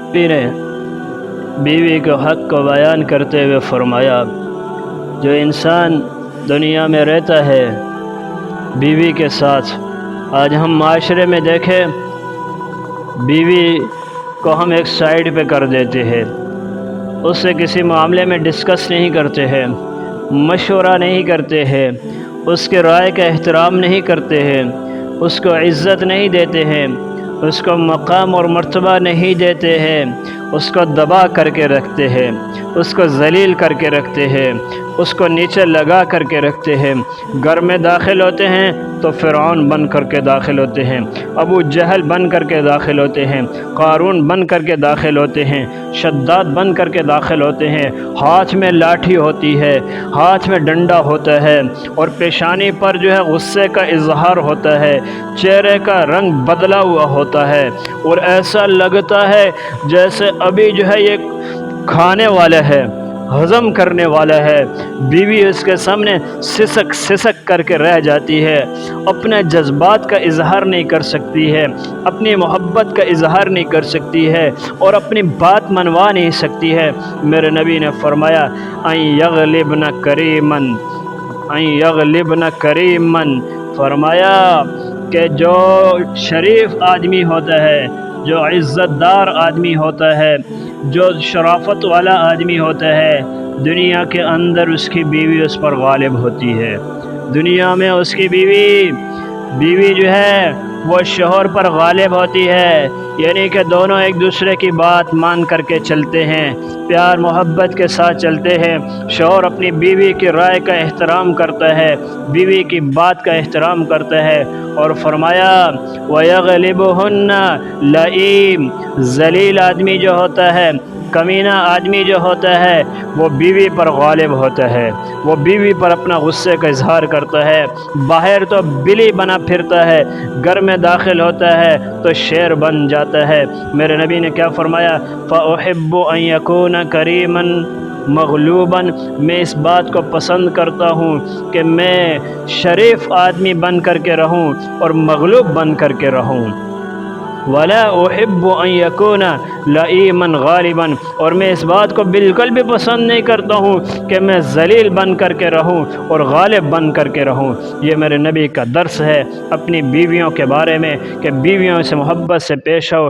نبی نے بیوی کے حق کو بیان کرتے ہوئے فرمایا، جو انسان دنیا میں رہتا ہے بیوی کے ساتھ، آج ہم معاشرے میں دیکھیں بیوی کو ہم ایک سائیڈ پہ کر دیتے ہیں، اس سے کسی معاملے میں ڈسکس نہیں کرتے ہیں، مشورہ نہیں کرتے ہیں، اس کے رائے کا احترام نہیں کرتے ہیں، اس کو عزت نہیں دیتے ہیں، اس کو مقام اور مرتبہ نہیں دیتے ہیں، اس کو دبا کر کے رکھتے ہیں، اس کو ذلیل کر کے رکھتے ہیں، اس کو نیچے لگا کر کے رکھتے ہیں۔ گھر میں داخل ہوتے ہیں تو فرعون بن کر کے داخل ہوتے ہیں، ابو جہل بن کر کے داخل ہوتے ہیں، قارون بن کر کے داخل ہوتے ہیں، شداد بن کر کے داخل ہوتے ہیں۔ ہاتھ میں لاٹھی ہوتی ہے، ہاتھ میں ڈنڈا ہوتا ہے، اور پیشانی پر جو ہے غصے کا اظہار ہوتا ہے، چہرے کا رنگ بدلا ہوا ہوتا ہے، اور ایسا لگتا ہے جیسے ابھی جو ہے یہ کھانے والا ہے، ہضم کرنے والا ہے۔ بیوی اس کے سامنے سسک سسک کر کے رہ جاتی ہے، اپنے جذبات کا اظہار نہیں کر سکتی ہے، اپنی محبت کا اظہار نہیں کر سکتی ہے، اور اپنی بات منوا نہیں سکتی ہے۔ میرے نبی نے فرمایا ان یغلبن کریمن، ان یغلبن کریمن، فرمایا کہ جو شریف آدمی ہوتا ہے، جو عزت دار آدمی ہوتا ہے، جو شرافت والا آدمی ہوتا ہے، دنیا کے اندر اس کی بیوی اس پر غالب ہوتی ہے۔ دنیا میں اس کی بیوی جو ہے وہ شوہر پر غالب ہوتی ہے، یعنی کہ دونوں ایک دوسرے کی بات مان کر کے چلتے ہیں، پیار محبت کے ساتھ چلتے ہیں۔ شوہر اپنی بیوی کی رائے کا احترام کرتا ہے، بیوی کی بات کا احترام کرتا ہے، اور فرمایا وَيَغْلِبُهُنَّ لَئِيمٌ، ذلیل آدمی جو ہوتا ہے، کمینہ آدمی جو ہوتا ہے، وہ بیوی پر غالب ہوتا ہے، وہ بیوی پر اپنا غصے کا اظہار کرتا ہے۔ باہر تو بلی بنا پھرتا ہے، گھر میں داخل ہوتا ہے تو شیر بن جاتا ہے۔ میرے نبی نے کیا فرمایا فَأُحِبُّ أَن يَكُونَ كَرِيمًا مغلوباً، میں اس بات کو پسند کرتا ہوں کہ میں شریف آدمی بن کر کے رہوں اور مغلوب بن کر کے رہوں۔ وَلَا أُحِبُّ أَن يَكُونَ لَئِيمًا غَالِبًا، اور میں اس بات کو بالکل بھی پسند نہیں کرتا ہوں کہ میں ذلیل بن کر کے رہوں اور غالب بن کر کے رہوں۔ یہ میرے نبی کا درس ہے اپنی بیویوں کے بارے میں کہ بیویوں سے محبت سے پیش آؤ۔